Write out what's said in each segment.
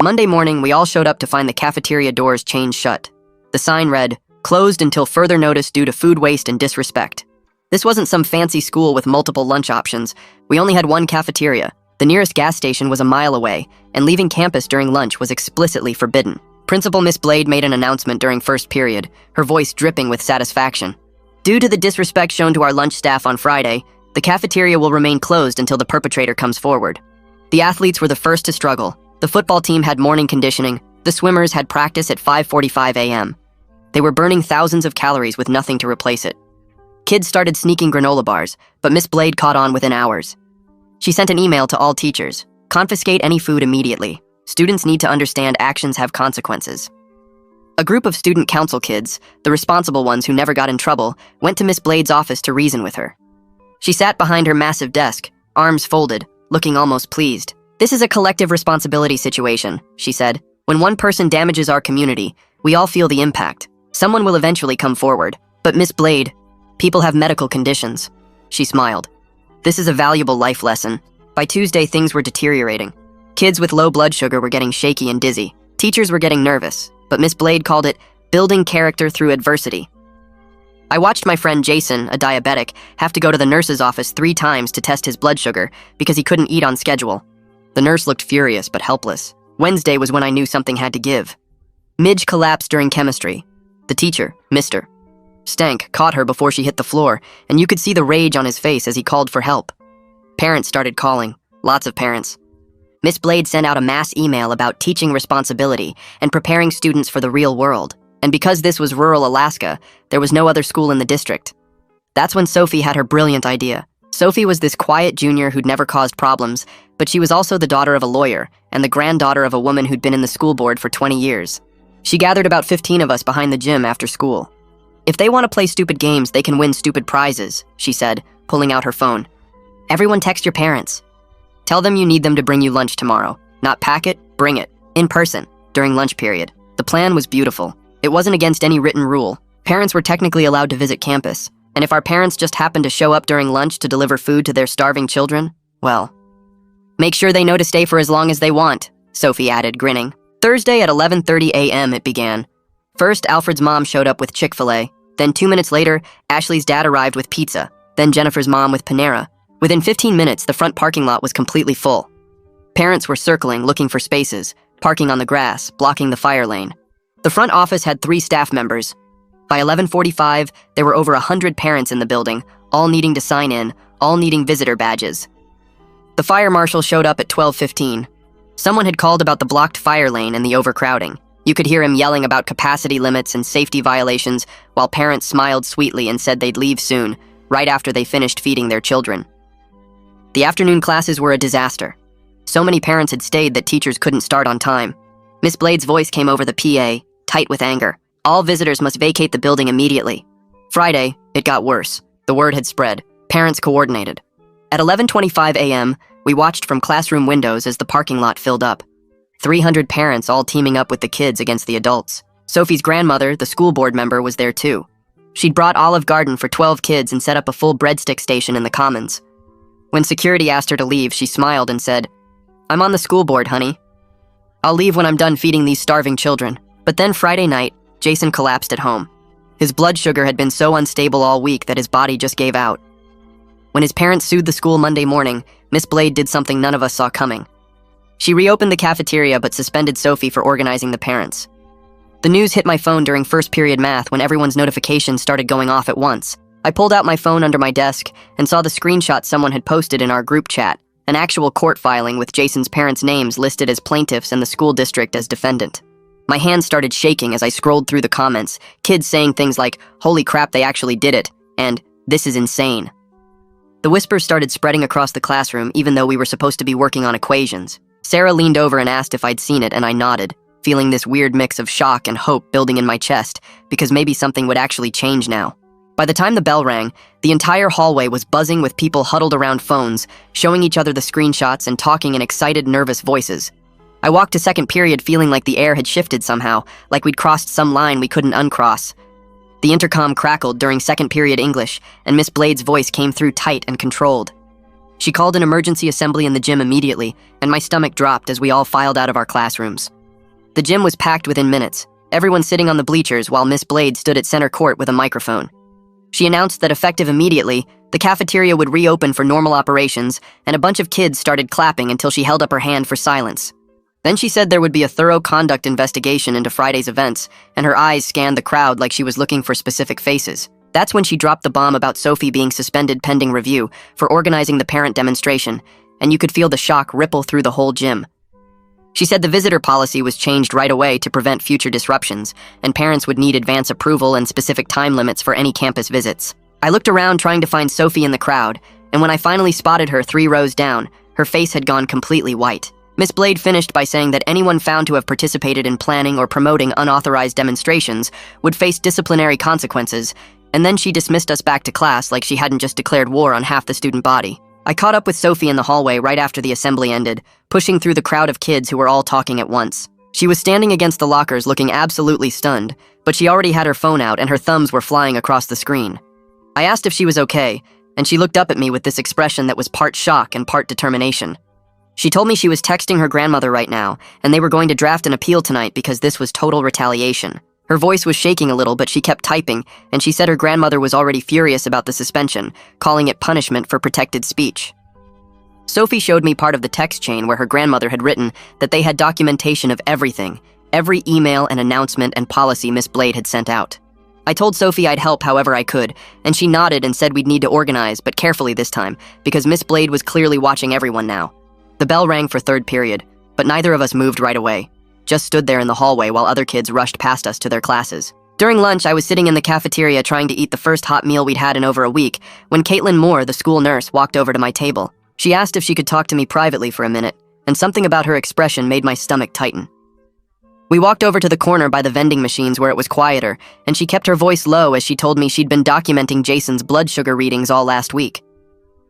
Monday morning, we all showed up to find the cafeteria doors chained shut. The sign read, "Closed until further notice due to food waste and disrespect." This wasn't some fancy school with multiple lunch options. We only had one cafeteria. The nearest gas station was a mile away, and leaving campus during lunch was explicitly forbidden. Principal Miss Blade made an announcement during first period, her voice dripping with satisfaction. "Due to the disrespect shown to our lunch staff on Friday, the cafeteria will remain closed until the perpetrator comes forward." The athletes were the first to struggle. The football team had morning conditioning. The swimmers had practice at 5:45 a.m. They were burning thousands of calories with nothing to replace it. Kids started sneaking granola bars, but Miss Blade caught on within hours. She sent an email to all teachers. "Confiscate any food immediately. Students need to understand actions have consequences." A group of student council kids, the responsible ones who never got in trouble, went to Miss Blade's office to reason with her. She sat behind her massive desk, arms folded, looking almost pleased. "This is a collective responsibility situation," she said. "When one person damages our community, we all feel the impact. Someone will eventually come forward. But Miss Blade, people have medical conditions." She smiled. "This is a valuable life lesson." By Tuesday, things were deteriorating. Kids with low blood sugar were getting shaky and dizzy. Teachers were getting nervous, but Miss Blade called it building character through adversity. I watched my friend Jason, a diabetic, have to go to the nurse's office 3 times to test his blood sugar because he couldn't eat on schedule. The nurse looked furious but helpless. Wednesday was when I knew something had to give. Midge collapsed during chemistry. The teacher, Mr. Stank, caught her before she hit the floor, and you could see the rage on his face as he called for help. Parents started calling, lots of parents. Miss Blade sent out a mass email about teaching responsibility and preparing students for the real world. And because this was rural Alaska, there was no other school in the district. That's when Sophie had her brilliant idea. Sophie was this quiet junior who'd never caused problems, but she was also the daughter of a lawyer and the granddaughter of a woman who'd been in the school board for 20 years. She gathered about 15 of us behind the gym after school. "If they want to play stupid games, they can win stupid prizes," she said, pulling out her phone. "Everyone text your parents. Tell them you need them to bring you lunch tomorrow. Not pack it, bring it. In person, during lunch period." The plan was beautiful. It wasn't against any written rule. Parents were technically allowed to visit campus, and if our parents just happened to show up during lunch to deliver food to their starving children, well, make sure they know to stay for as long as they want, Sophie added, grinning. Thursday at 11:30 a.m. it began. First, Alfred's mom showed up with Chick-fil-A. Then 2 minutes later, Ashley's dad arrived with pizza. Then Jennifer's mom with Panera. Within 15 minutes, the front parking lot was completely full. Parents were circling, looking for spaces, parking on the grass, blocking the fire lane. The front office had 3 staff members. By 11:45, there were over 100 parents in the building, all needing to sign in, all needing visitor badges. The fire marshal showed up at 12:15. Someone had called about the blocked fire lane and the overcrowding. You could hear him yelling about capacity limits and safety violations, while parents smiled sweetly and said they'd leave soon, right after they finished feeding their children. The afternoon classes were a disaster. So many parents had stayed that teachers couldn't start on time. Miss Blade's voice came over the PA, tight with anger. All visitors must vacate the building immediately. Friday, it got worse. The word had spread. Parents coordinated. At 11:25 a.m., we watched from classroom windows as the parking lot filled up. 300 parents all teaming up with the kids against the adults. Sophie's grandmother, the school board member, was there too. She'd brought Olive Garden for 12 kids and set up a full breadstick station in the commons. When security asked her to leave, she smiled and said, "I'm on the school board, honey. I'll leave when I'm done feeding these starving children." But then Friday night, Jason collapsed at home. His blood sugar had been so unstable all week that his body just gave out. When his parents sued the school Monday morning, Miss Blade did something none of us saw coming. She reopened the cafeteria but suspended Sophie for organizing the parents. The news hit my phone during first period math when everyone's notifications started going off at once. I pulled out my phone under my desk and saw the screenshot someone had posted in our group chat, an actual court filing with Jason's parents' names listed as plaintiffs and the school district as defendant. My hands started shaking as I scrolled through the comments, kids saying things like, "Holy crap, they actually did it," and "This is insane." The whispers started spreading across the classroom even though we were supposed to be working on equations. Sarah leaned over and asked if I'd seen it, and I nodded, feeling this weird mix of shock and hope building in my chest, because maybe something would actually change now. By the time the bell rang, the entire hallway was buzzing with people huddled around phones, showing each other the screenshots and talking in excited, nervous voices. I walked to second period feeling like the air had shifted somehow, like we'd crossed some line we couldn't uncross. The intercom crackled during second period English, and Miss Blade's voice came through tight and controlled. She called an emergency assembly in the gym immediately, and my stomach dropped as we all filed out of our classrooms. The gym was packed within minutes, everyone sitting on the bleachers while Miss Blade stood at center court with a microphone. She announced that effective immediately, the cafeteria would reopen for normal operations, and a bunch of kids started clapping until she held up her hand for silence. Then she said there would be a thorough conduct investigation into Friday's events, and her eyes scanned the crowd like she was looking for specific faces. That's when she dropped the bomb about Sophie being suspended pending review for organizing the parent demonstration, and you could feel the shock ripple through the whole gym. She said the visitor policy was changed right away to prevent future disruptions, and parents would need advance approval and specific time limits for any campus visits. I looked around trying to find Sophie in the crowd, and when I finally spotted her 3 rows down, her face had gone completely white. Miss Blade finished by saying that anyone found to have participated in planning or promoting unauthorized demonstrations would face disciplinary consequences, and then she dismissed us back to class like she hadn't just declared war on half the student body. I caught up with Sophie in the hallway right after the assembly ended, pushing through the crowd of kids who were all talking at once. She was standing against the lockers looking absolutely stunned, but she already had her phone out and her thumbs were flying across the screen. I asked if she was okay, and she looked up at me with this expression that was part shock and part determination. She told me she was texting her grandmother right now, and they were going to draft an appeal tonight because this was total retaliation. Her voice was shaking a little, but she kept typing, and she said her grandmother was already furious about the suspension, calling it punishment for protected speech. Sophie showed me part of the text chain where her grandmother had written that they had documentation of everything, every email and announcement and policy Miss Blade had sent out. I told Sophie I'd help however I could, and she nodded and said we'd need to organize, but carefully this time, because Miss Blade was clearly watching everyone now. The bell rang for third period, but neither of us moved right away. Just stood there in the hallway while other kids rushed past us to their classes. During lunch, I was sitting in the cafeteria trying to eat the first hot meal we'd had in over a week when Caitlin Moore, the school nurse, walked over to my table. She asked if she could talk to me privately for a minute, and something about her expression made my stomach tighten. We walked over to the corner by the vending machines where it was quieter, and she kept her voice low as she told me she'd been documenting Jason's blood sugar readings all last week.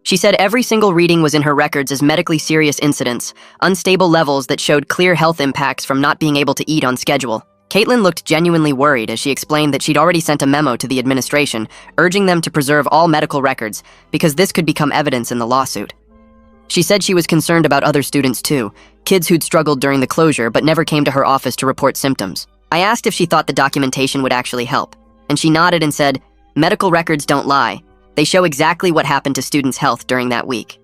She said every single reading was in her records as medically serious incidents, unstable levels that showed clear health impacts from not being able to eat on schedule. Caitlin looked genuinely worried as she explained that she'd already sent a memo to the administration urging them to preserve all medical records because this could become evidence in the lawsuit. She said she was concerned about other students too, kids who'd struggled during the closure but never came to her office to report symptoms. I asked if she thought the documentation would actually help, and she nodded and said, "Medical records don't lie. They show exactly what happened to students' health during that week."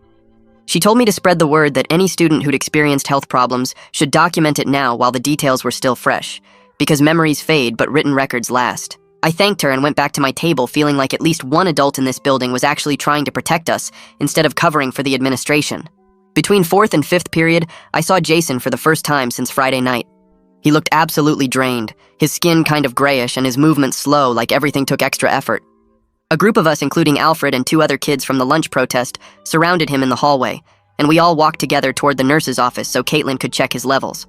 She told me to spread the word that any student who'd experienced health problems should document it now while the details were still fresh, because memories fade but written records last. I thanked her and went back to my table feeling like at least one adult in this building was actually trying to protect us instead of covering for the administration. Between 4th and 5th period, I saw Jason for the first time since Friday night. He looked absolutely drained, his skin kind of grayish and his movements slow like everything took extra effort. A group of us, including Alfred and 2 other kids from the lunch protest, surrounded him in the hallway, and we all walked together toward the nurse's office so Caitlin could check his levels.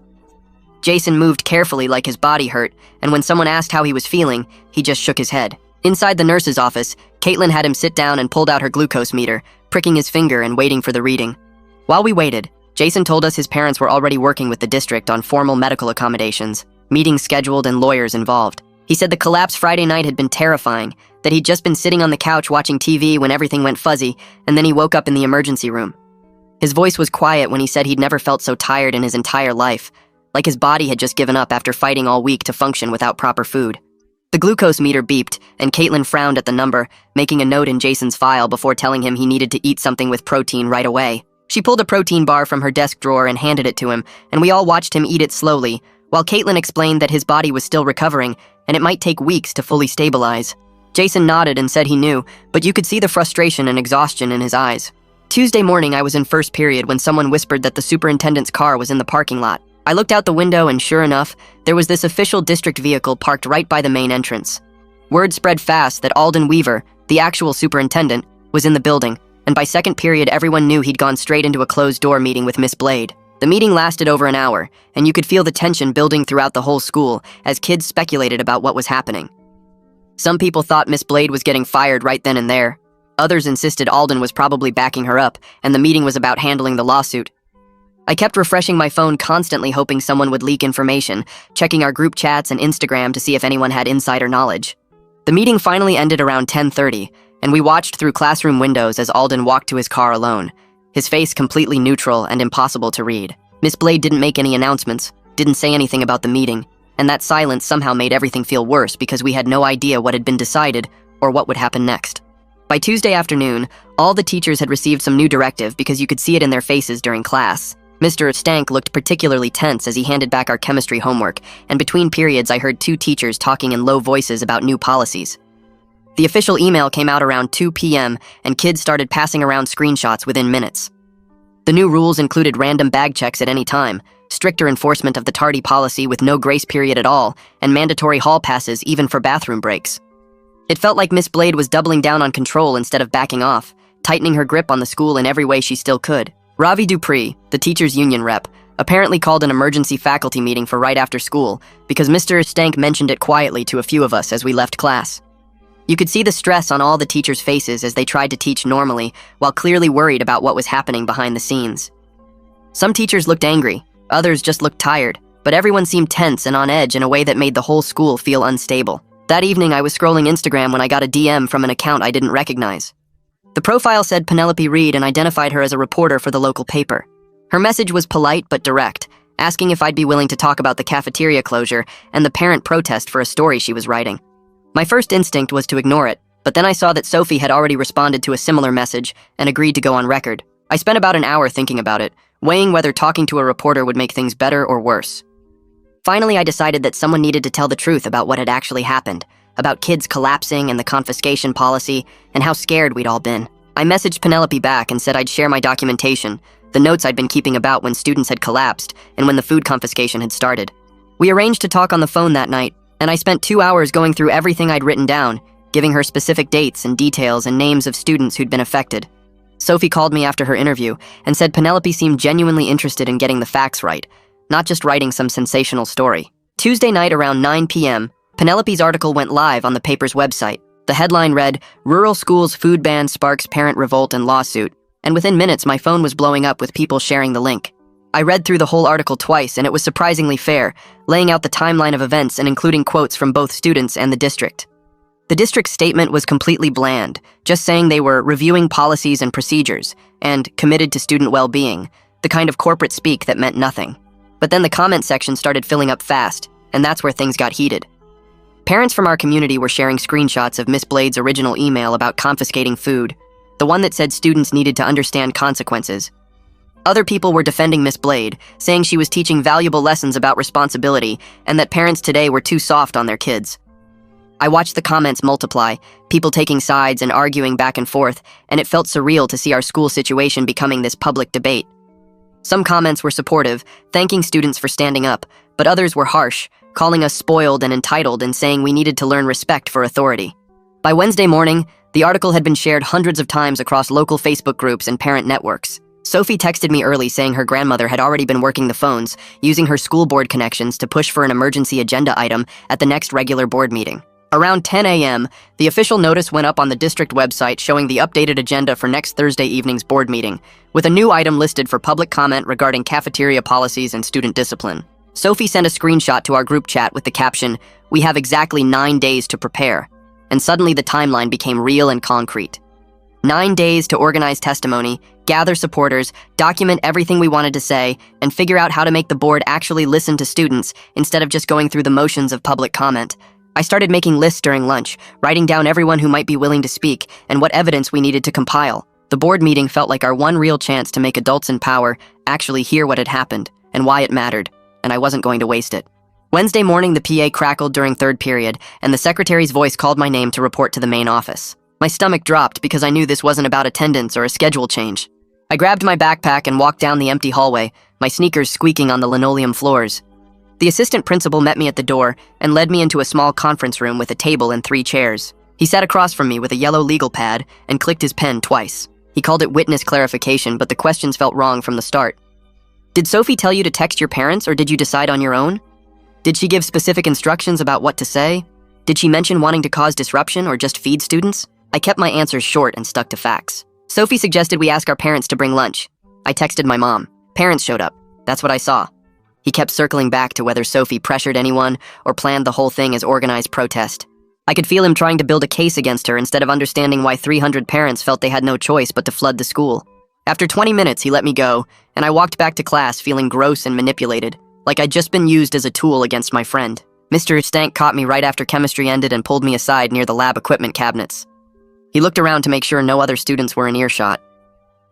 Jason moved carefully like his body hurt, and when someone asked how he was feeling, he just shook his head. Inside the nurse's office, Caitlin had him sit down and pulled out her glucose meter, pricking his finger and waiting for the reading. While we waited, Jason told us his parents were already working with the district on formal medical accommodations, meetings scheduled and lawyers involved. He said the collapse Friday night had been terrifying, that he'd just been sitting on the couch watching TV when everything went fuzzy, and then he woke up in the emergency room. His voice was quiet when he said he'd never felt so tired in his entire life, like his body had just given up after fighting all week to function without proper food. The glucose meter beeped, and Caitlin frowned at the number, making a note in Jason's file before telling him he needed to eat something with protein right away. She pulled a protein bar from her desk drawer and handed it to him, and we all watched him eat it slowly, while Caitlin explained that his body was still recovering, and it might take weeks to fully stabilize. Jason nodded and said he knew, but you could see the frustration and exhaustion in his eyes. Tuesday morning, I was in first period when someone whispered that the superintendent's car was in the parking lot. I looked out the window and sure enough, there was this official district vehicle parked right by the main entrance. Word spread fast that Alden Weaver, the actual superintendent, was in the building, and by second period everyone knew he'd gone straight into a closed-door meeting with Miss Blade. The meeting lasted over an hour, and you could feel the tension building throughout the whole school as kids speculated about what was happening. Some people thought Miss Blade was getting fired right then and there. Others insisted Alden was probably backing her up, and the meeting was about handling the lawsuit. I kept refreshing my phone constantly hoping someone would leak information, checking our group chats and Instagram to see if anyone had insider knowledge. The meeting finally ended around 10:30, and we watched through classroom windows as Alden walked to his car alone. his face completely neutral and impossible to read. Miss Blade didn't make any announcements, didn't say anything about the meeting, and that silence somehow made everything feel worse because we had no idea what had been decided or what would happen next. By Tuesday afternoon, all the teachers had received some new directive because you could see it in their faces during class. Mr. Stank looked particularly tense as he handed back our chemistry homework, and between periods I heard two teachers talking in low voices about new policies. The official email came out around 2 p.m., and kids started passing around screenshots within minutes. The new rules included random bag checks at any time, stricter enforcement of the tardy policy with no grace period at all, and mandatory hall passes even for bathroom breaks. It felt like Miss Blade was doubling down on control instead of backing off, tightening her grip on the school in every way she still could. Ravi Dupree, the teachers' union rep, apparently called an emergency faculty meeting for right after school because Mr. Stank mentioned it quietly to a few of us as we left class. You could see the stress on all the teachers' faces as they tried to teach normally while clearly worried about what was happening behind the scenes. Some teachers looked angry, others just looked tired, but everyone seemed tense and on edge in a way that made the whole school feel unstable. That evening, I was scrolling Instagram when I got a DM from an account I didn't recognize. The profile said Penelope Reed and identified her as a reporter for the local paper. Her message was polite but direct, asking if I'd be willing to talk about the cafeteria closure and the parent protest for a story she was writing. My first instinct was to ignore it, but then I saw that Sophie had already responded to a similar message and agreed to go on record. I spent about an hour thinking about it, weighing whether talking to a reporter would make things better or worse. Finally, I decided that someone needed to tell the truth about what had actually happened, about kids collapsing and the confiscation policy, and how scared we'd all been. I messaged Penelope back and said I'd share my documentation, the notes I'd been keeping about when students had collapsed and when the food confiscation had started. We arranged to talk on the phone that night, and I spent 2 hours going through everything I'd written down, giving her specific dates and details and names of students who'd been affected. Sophie called me after her interview and said Penelope seemed genuinely interested in getting the facts right, not just writing some sensational story. Tuesday night around 9 p.m., Penelope's article went live on the paper's website. The headline read, "Rural Schools Food Ban Sparks Parent Revolt and Lawsuit," and within minutes my phone was blowing up with people sharing the link. I read through the whole article twice, and it was surprisingly fair, laying out the timeline of events and including quotes from both students and the district. The district's statement was completely bland, just saying they were reviewing policies and procedures and committed to student well-being, the kind of corporate speak that meant nothing. But then the comment section started filling up fast, and that's where things got heated. Parents from our community were sharing screenshots of Miss Blade's original email about confiscating food, the one that said students needed to understand consequences. Other people were defending Miss Blade, saying she was teaching valuable lessons about responsibility and that parents today were too soft on their kids. I watched the comments multiply, people taking sides and arguing back and forth, and it felt surreal to see our school situation becoming this public debate. Some comments were supportive, thanking students for standing up, but others were harsh, calling us spoiled and entitled and saying we needed to learn respect for authority. By Wednesday morning, the article had been shared hundreds of times across local Facebook groups and parent networks. Sophie texted me early saying her grandmother had already been working the phones, using her school board connections to push for an emergency agenda item at the next regular board meeting. Around 10 a.m., the official notice went up on the district website showing the updated agenda for next Thursday evening's board meeting, with a new item listed for public comment regarding cafeteria policies and student discipline. Sophie sent a screenshot to our group chat with the caption, "We have exactly 9 days to prepare," and suddenly the timeline became real and concrete. 9 days to organize testimony, gather supporters, document everything we wanted to say, and figure out how to make the board actually listen to students instead of just going through the motions of public comment. I started making lists during lunch, writing down everyone who might be willing to speak and what evidence we needed to compile. The board meeting felt like our one real chance to make adults in power actually hear what had happened and why it mattered, and I wasn't going to waste it. Wednesday morning, the PA crackled during third period, and the secretary's voice called my name to report to the main office. My stomach dropped because I knew this wasn't about attendance or a schedule change. I grabbed my backpack and walked down the empty hallway, my sneakers squeaking on the linoleum floors. The assistant principal met me at the door and led me into a small conference room with a table and 3 chairs. He sat across from me with a yellow legal pad and clicked his pen twice. He called it witness clarification, but the questions felt wrong from the start. "Did Sophie tell you to text your parents, or did you decide on your own? Did she give specific instructions about what to say? Did she mention wanting to cause disruption or just feed students?" I kept my answers short and stuck to facts. Sophie suggested we ask our parents to bring lunch. I texted my mom. Parents showed up. That's what I saw. He kept circling back to whether Sophie pressured anyone or planned the whole thing as organized protest. I could feel him trying to build a case against her instead of understanding why 300 parents felt they had no choice but to flood the school. After 20 minutes, he let me go, and I walked back to class feeling gross and manipulated, like I'd just been used as a tool against my friend. Mr. Stank caught me right after chemistry ended and pulled me aside near the lab equipment cabinets. He looked around to make sure no other students were in earshot.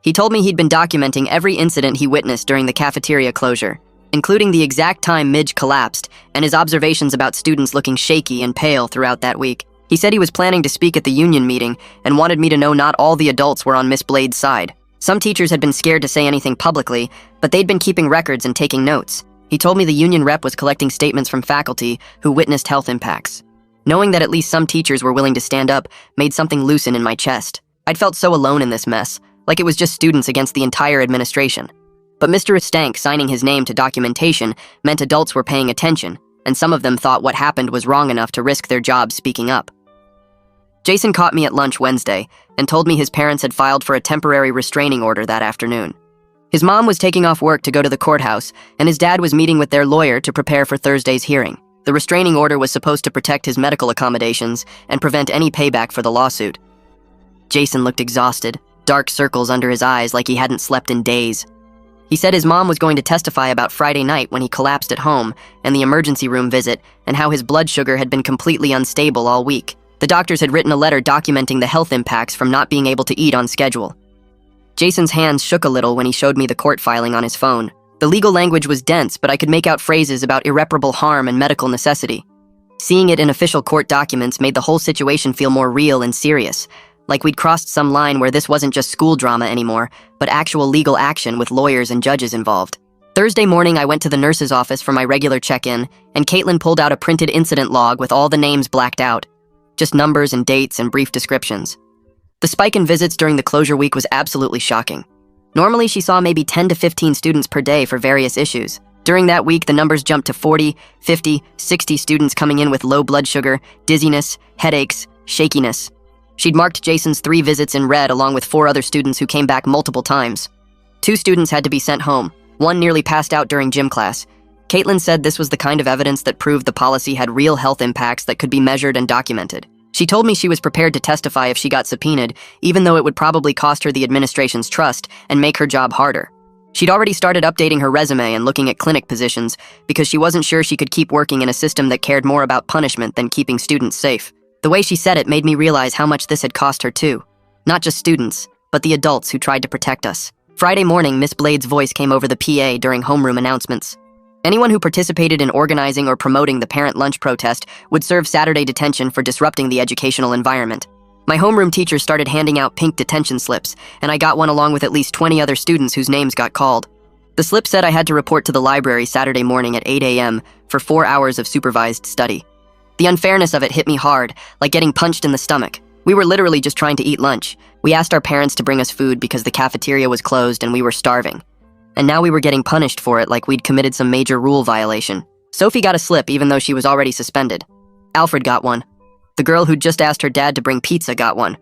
He told me he'd been documenting every incident he witnessed during the cafeteria closure, including the exact time Midge collapsed and his observations about students looking shaky and pale throughout that week. He said he was planning to speak at the union meeting and wanted me to know not all the adults were on Miss Blade's side. Some teachers had been scared to say anything publicly, but they'd been keeping records and taking notes. He told me the union rep was collecting statements from faculty who witnessed health impacts. Knowing that at least some teachers were willing to stand up made something loosen in my chest. I'd felt so alone in this mess, like it was just students against the entire administration. But Mr. Stank signing his name to documentation meant adults were paying attention, and some of them thought what happened was wrong enough to risk their jobs speaking up. Jason caught me at lunch Wednesday and told me his parents had filed for a temporary restraining order that afternoon. His mom was taking off work to go to the courthouse, and his dad was meeting with their lawyer to prepare for Thursday's hearing. The restraining order was supposed to protect his medical accommodations and prevent any payback for the lawsuit. Jason looked exhausted, dark circles under his eyes like he hadn't slept in days. He said his mom was going to testify about Friday night when he collapsed at home and the emergency room visit and how his blood sugar had been completely unstable all week. The doctors had written a letter documenting the health impacts from not being able to eat on schedule. Jason's hands shook a little when he showed me the court filing on his phone. The legal language was dense, but I could make out phrases about irreparable harm and medical necessity. Seeing it in official court documents made the whole situation feel more real and serious, like we'd crossed some line where this wasn't just school drama anymore, but actual legal action with lawyers and judges involved. Thursday morning, I went to the nurse's office for my regular check-in, and Caitlin pulled out a printed incident log with all the names blacked out. Just numbers and dates and brief descriptions. The spike in visits during the closure week was absolutely shocking. Normally, she saw maybe 10 to 15 students per day for various issues. During that week, the numbers jumped to 40, 50, 60 students coming in with low blood sugar, dizziness, headaches, shakiness. She'd marked Jason's 3 visits in red along with 4 other students who came back multiple times. 2 students had to be sent home. 1 nearly passed out during gym class. Caitlin said this was the kind of evidence that proved the policy had real health impacts that could be measured and documented. She told me she was prepared to testify if she got subpoenaed, even though it would probably cost her the administration's trust and make her job harder. She'd already started updating her resume and looking at clinic positions because she wasn't sure she could keep working in a system that cared more about punishment than keeping students safe. The way she said it made me realize how much this had cost her too. Not just students, but the adults who tried to protect us. Friday morning, Miss Blade's voice came over the PA during homeroom announcements. Anyone who participated in organizing or promoting the parent lunch protest would serve Saturday detention for disrupting the educational environment. My homeroom teacher started handing out pink detention slips, and I got one along with at least 20 other students whose names got called. The slip said I had to report to the library Saturday morning at 8 a.m. for 4 hours of supervised study. The unfairness of it hit me hard, like getting punched in the stomach. We were literally just trying to eat lunch. We asked our parents to bring us food because the cafeteria was closed and we were starving. And now we were getting punished for it like we'd committed some major rule violation. Sophie got a slip even though she was already suspended. Alfred got one. The girl who'd just asked her dad to bring pizza got one.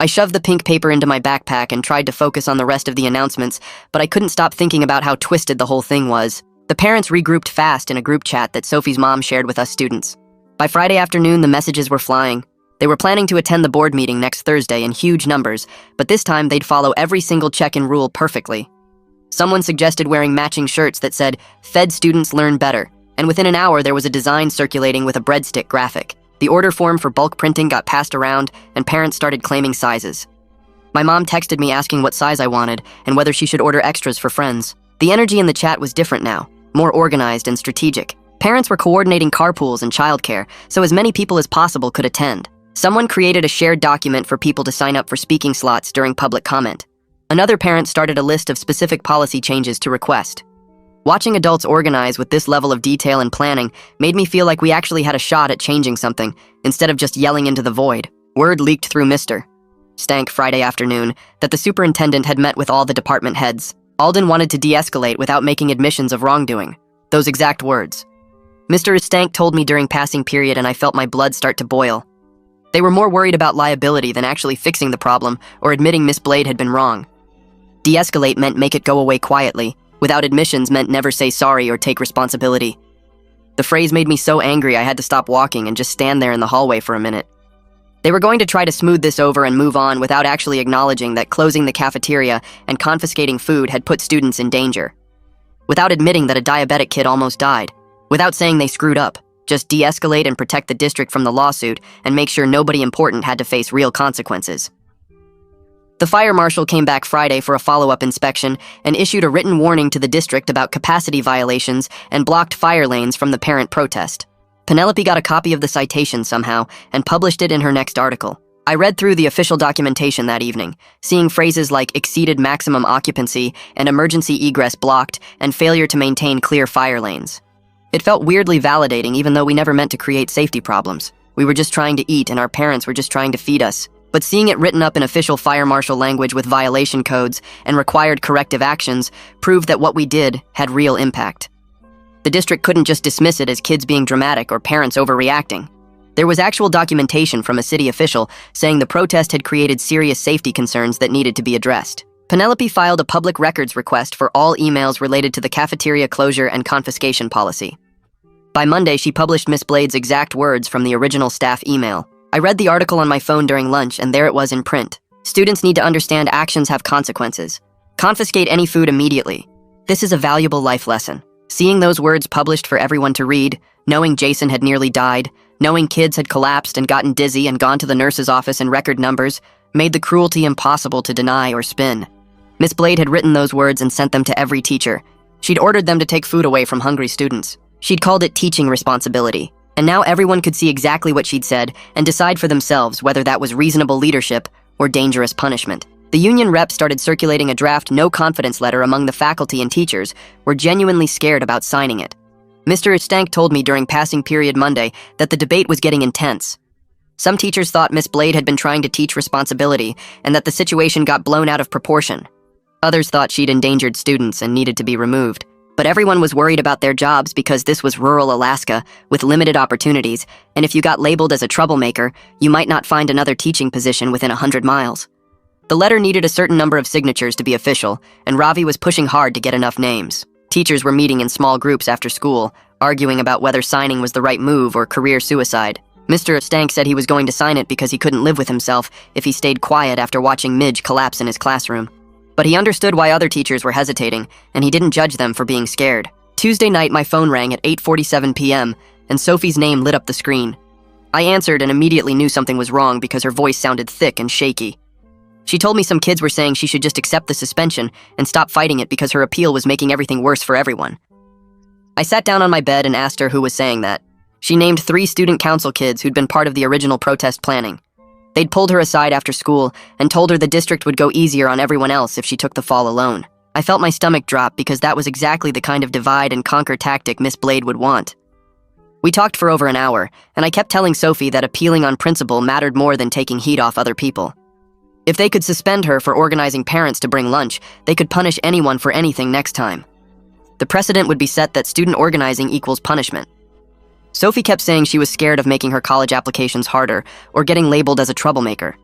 I shoved the pink paper into my backpack and tried to focus on the rest of the announcements, but I couldn't stop thinking about how twisted the whole thing was. The parents regrouped fast in a group chat that Sophie's mom shared with us students. By Friday afternoon, the messages were flying. They were planning to attend the board meeting next Thursday in huge numbers, but this time they'd follow every single check-in rule perfectly. Someone suggested wearing matching shirts that said, "Fed students learn better," and within an hour there was a design circulating with a breadstick graphic. The order form for bulk printing got passed around, and parents started claiming sizes. My mom texted me asking what size I wanted and whether she should order extras for friends. The energy in the chat was different now, more organized and strategic. Parents were coordinating carpools and childcare, so as many people as possible could attend. Someone created a shared document for people to sign up for speaking slots during public comment. Another parent started a list of specific policy changes to request. Watching adults organize with this level of detail and planning made me feel like we actually had a shot at changing something, instead of just yelling into the void. Word leaked through Mr. Stank Friday afternoon that the superintendent had met with all the department heads. Alden wanted to de-escalate without making admissions of wrongdoing. Those exact words. Mr. Stank told me during passing period, and I felt my blood start to boil. They were more worried about liability than actually fixing the problem or admitting Miss Blade had been wrong. De-escalate meant make it go away quietly. Without admissions meant never say sorry or take responsibility. The phrase made me so angry I had to stop walking and just stand there in the hallway for a minute. They were going to try to smooth this over and move on without actually acknowledging that closing the cafeteria and confiscating food had put students in danger. Without admitting that a diabetic kid almost died. Without saying they screwed up. Just de-escalate and protect the district from the lawsuit and make sure nobody important had to face real consequences. The fire marshal came back Friday for a follow-up inspection and issued a written warning to the district about capacity violations and blocked fire lanes from the parent protest. Penelope got a copy of the citation somehow and published it in her next article. I read through the official documentation that evening, seeing phrases like exceeded maximum occupancy and emergency egress blocked and failure to maintain clear fire lanes. It felt weirdly validating even though we never meant to create safety problems. We were just trying to eat and our parents were just trying to feed us. But seeing it written up in official fire marshal language with violation codes and required corrective actions proved that what we did had real impact. The district couldn't just dismiss it as kids being dramatic or parents overreacting. There was actual documentation from a city official saying the protest had created serious safety concerns that needed to be addressed. Penelope filed a public records request for all emails related to the cafeteria closure and confiscation policy. By Monday, she published Miss Blade's exact words from the original staff email. I read the article on my phone during lunch, and there it was in print. Students need to understand actions have consequences. Confiscate any food immediately. This is a valuable life lesson. Seeing those words published for everyone to read, knowing Jason had nearly died, knowing kids had collapsed and gotten dizzy and gone to the nurse's office in record numbers, made the cruelty impossible to deny or spin. Miss Blade had written those words and sent them to every teacher. She'd ordered them to take food away from hungry students. She'd called it teaching responsibility. And now everyone could see exactly what she'd said and decide for themselves whether that was reasonable leadership or dangerous punishment. The union rep started circulating a draft no-confidence letter among the faculty and teachers were genuinely scared about signing it. Mr. Stank told me during passing period Monday that the debate was getting intense. Some teachers thought Miss Blade had been trying to teach responsibility and that the situation got blown out of proportion. Others thought she'd endangered students and needed to be removed. But everyone was worried about their jobs because this was rural Alaska with limited opportunities, and if you got labeled as a troublemaker, you might not find another teaching position within 100 miles. The letter needed a certain number of signatures to be official, and Ravi was pushing hard to get enough names. Teachers were meeting in small groups after school, arguing about whether signing was the right move or career suicide. Mr. Stank said he was going to sign it because he couldn't live with himself if he stayed quiet after watching Midge collapse in his classroom. But he understood why other teachers were hesitating, and he didn't judge them for being scared. Tuesday night, my phone rang at 8:47 p.m., and Sophie's name lit up the screen. I answered and immediately knew something was wrong because her voice sounded thick and shaky. She told me some kids were saying she should just accept the suspension and stop fighting it because her appeal was making everything worse for everyone. I sat down on my bed and asked her who was saying that. She named 3 student council kids who'd been part of the original protest planning. They'd pulled her aside after school and told her the district would go easier on everyone else if she took the fall alone. I felt my stomach drop because that was exactly the kind of divide and conquer tactic Miss Blade would want. We talked for over an hour, and I kept telling Sophie that appealing on principle mattered more than taking heat off other people. If they could suspend her for organizing parents to bring lunch, they could punish anyone for anything next time. The precedent would be set that student organizing equals punishment. Sophie kept saying she was scared of making her college applications harder or getting labeled as a troublemaker.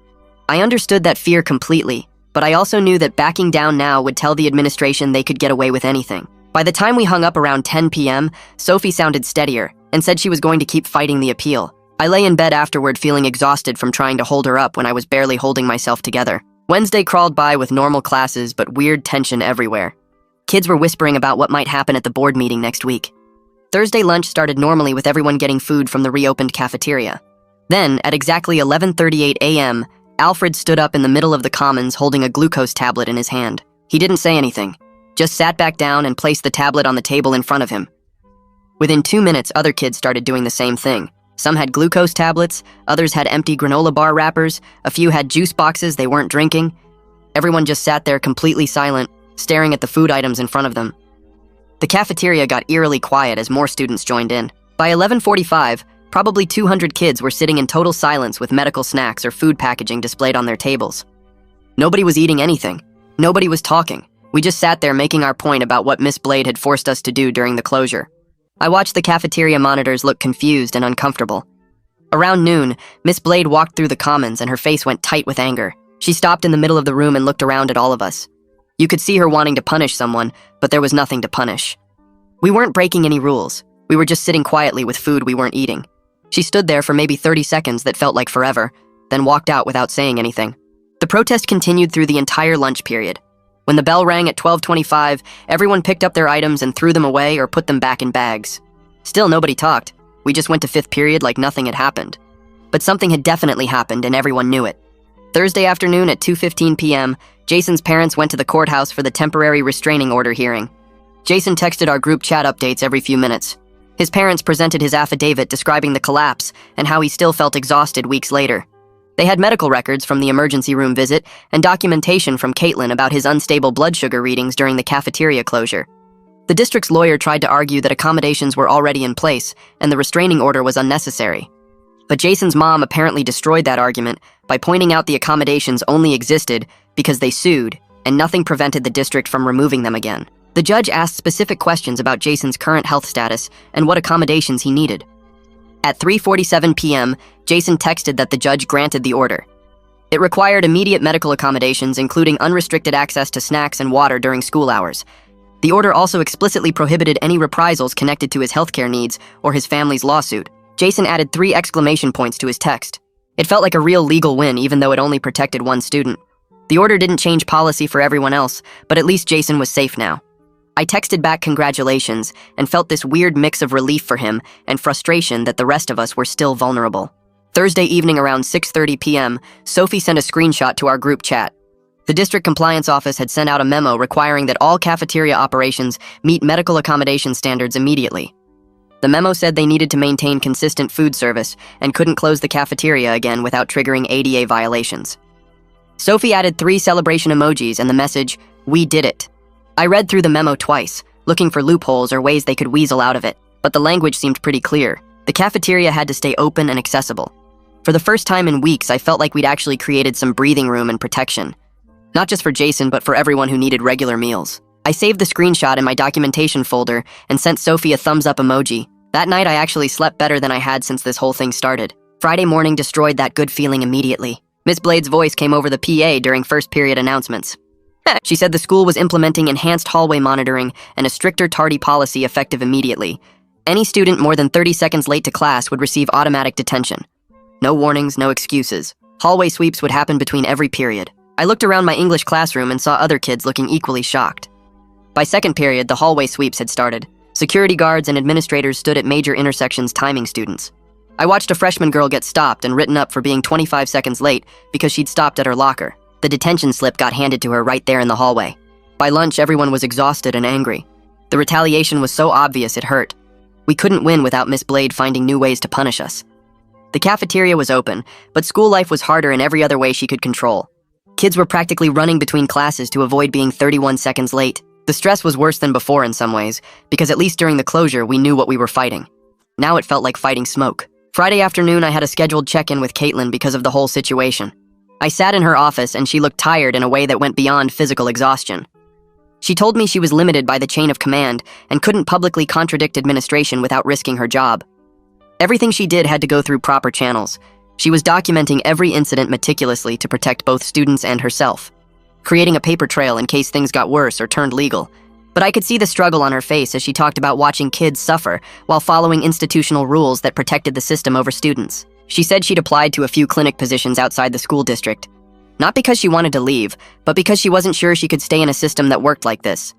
I understood that fear completely, but I also knew that backing down now would tell the administration they could get away with anything. By the time we hung up around 10 p.m., Sophie sounded steadier and said she was going to keep fighting the appeal. I lay in bed afterward feeling exhausted from trying to hold her up when I was barely holding myself together. Wednesday crawled by with normal classes but weird tension everywhere. Kids were whispering about what might happen at the board meeting next week. Thursday lunch started normally with everyone getting food from the reopened cafeteria. Then, at exactly 11:38 a.m., Alfred stood up in the middle of the commons holding a glucose tablet in his hand. He didn't say anything, just sat back down and placed the tablet on the table in front of him. Within 2 minutes, other kids started doing the same thing. Some had glucose tablets, others had empty granola bar wrappers, a few had juice boxes they weren't drinking. Everyone just sat there completely silent, staring at the food items in front of them. The cafeteria got eerily quiet as more students joined in. By 11:45, probably 200 kids were sitting in total silence with medical snacks or food packaging displayed on their tables. Nobody was eating anything. Nobody was talking. We just sat there making our point about what Miss Blade had forced us to do during the closure. I watched the cafeteria monitors look confused and uncomfortable. Around noon, Miss Blade walked through the commons and her face went tight with anger. She stopped in the middle of the room and looked around at all of us. You could see her wanting to punish someone, but there was nothing to punish. We weren't breaking any rules. We were just sitting quietly with food we weren't eating. She stood there for maybe 30 seconds that felt like forever, then walked out without saying anything. The protest continued through the entire lunch period. When the bell rang at 12:25, everyone picked up their items and threw them away or put them back in bags. Still, nobody talked. We just went to fifth period like nothing had happened. But something had definitely happened, and everyone knew it. Thursday afternoon at 2:15 p.m., Jason's parents went to the courthouse for the temporary restraining order hearing. Jason texted our group chat updates every few minutes. His parents presented his affidavit describing the collapse and how he still felt exhausted weeks later. They had medical records from the emergency room visit and documentation from Caitlin about his unstable blood sugar readings during the cafeteria closure. The district's lawyer tried to argue that accommodations were already in place and the restraining order was unnecessary. But Jason's mom apparently destroyed that argument by pointing out the accommodations only existed because they sued, and nothing prevented the district from removing them again. The judge asked specific questions about Jason's current health status and what accommodations he needed. At 3:47 p.m., Jason texted that the judge granted the order. It required immediate medical accommodations, including unrestricted access to snacks and water during school hours. The order also explicitly prohibited any reprisals connected to his healthcare needs or his family's lawsuit. Jason added 3 exclamation points to his text. It felt like a real legal win, even though it only protected one student. The order didn't change policy for everyone else, but at least Jason was safe now. I texted back congratulations and felt this weird mix of relief for him and frustration that the rest of us were still vulnerable. Thursday evening around 6:30 p.m., Sophie sent a screenshot to our group chat. The district compliance office had sent out a memo requiring that all cafeteria operations meet medical accommodation standards immediately. The memo said they needed to maintain consistent food service and couldn't close the cafeteria again without triggering ADA violations. Sophie added 3 celebration emojis and the message, "We did it." I read through the memo twice, looking for loopholes or ways they could weasel out of it, but the language seemed pretty clear. The cafeteria had to stay open and accessible. For the first time in weeks, I felt like we'd actually created some breathing room and protection. Not just for Jason, but for everyone who needed regular meals. I saved the screenshot in my documentation folder and sent Sophie a thumbs-up emoji. That night, I actually slept better than I had since this whole thing started. Friday morning destroyed that good feeling immediately. Miss Blade's voice came over the PA during first period announcements. She said the school was implementing enhanced hallway monitoring and a stricter tardy policy effective immediately. Any student more than 30 seconds late to class would receive automatic detention. No warnings, no excuses. Hallway sweeps would happen between every period. I looked around my English classroom and saw other kids looking equally shocked. By second period, the hallway sweeps had started. Security guards and administrators stood at major intersections timing students. I watched a freshman girl get stopped and written up for being 25 seconds late because she'd stopped at her locker. The detention slip got handed to her right there in the hallway. By lunch, everyone was exhausted and angry. The retaliation was so obvious it hurt. We couldn't win without Miss Blade finding new ways to punish us. The cafeteria was open, but school life was harder in every other way she could control. Kids were practically running between classes to avoid being 31 seconds late. The stress was worse than before in some ways, because at least during the closure, we knew what we were fighting. Now it felt like fighting smoke. Friday afternoon, I had a scheduled check-in with Caitlin because of the whole situation. I sat in her office and she looked tired in a way that went beyond physical exhaustion. She told me she was limited by the chain of command and couldn't publicly contradict administration without risking her job. Everything she did had to go through proper channels. She was documenting every incident meticulously to protect both students and herself, creating a paper trail in case things got worse or turned legal. But I could see the struggle on her face as she talked about watching kids suffer while following institutional rules that protected the system over students. She said she'd applied to a few clinic positions outside the school district, not because she wanted to leave, but because she wasn't sure she could stay in a system that worked like this.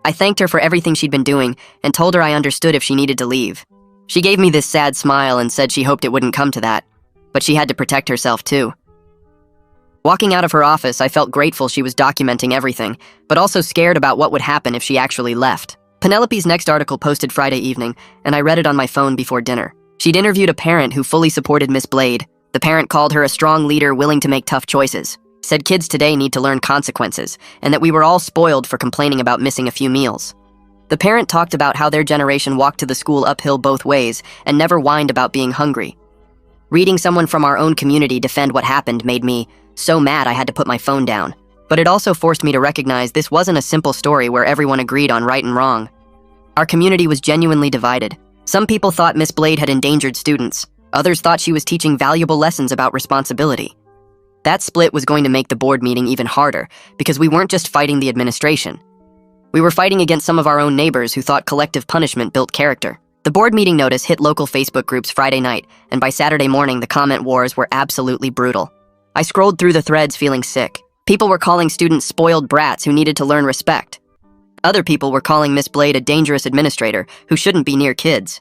I thanked her for everything she'd been doing and told her I understood if she needed to leave. She gave me this sad smile and said she hoped it wouldn't come to that, but she had to protect herself too. Walking out of her office, I felt grateful she was documenting everything, but also scared about what would happen if she actually left. Penelope's next article posted Friday evening, and I read it on my phone before dinner. She'd interviewed a parent who fully supported Miss Blade. The parent called her a strong leader willing to make tough choices, said kids today need to learn consequences, and that we were all spoiled for complaining about missing a few meals. The parent talked about how their generation walked to the school uphill both ways and never whined about being hungry. Reading someone from our own community defend what happened made me so mad I had to put my phone down. But it also forced me to recognize this wasn't a simple story where everyone agreed on right and wrong. Our community was genuinely divided. Some people thought Miss Blade had endangered students. Others thought she was teaching valuable lessons about responsibility. That split was going to make the board meeting even harder because we weren't just fighting the administration. We were fighting against some of our own neighbors who thought collective punishment built character. The board meeting notice hit local Facebook groups Friday night, and by Saturday morning, the comment wars were absolutely brutal. I scrolled through the threads feeling sick. People were calling students spoiled brats who needed to learn respect. Other people were calling Miss Blade a dangerous administrator who shouldn't be near kids.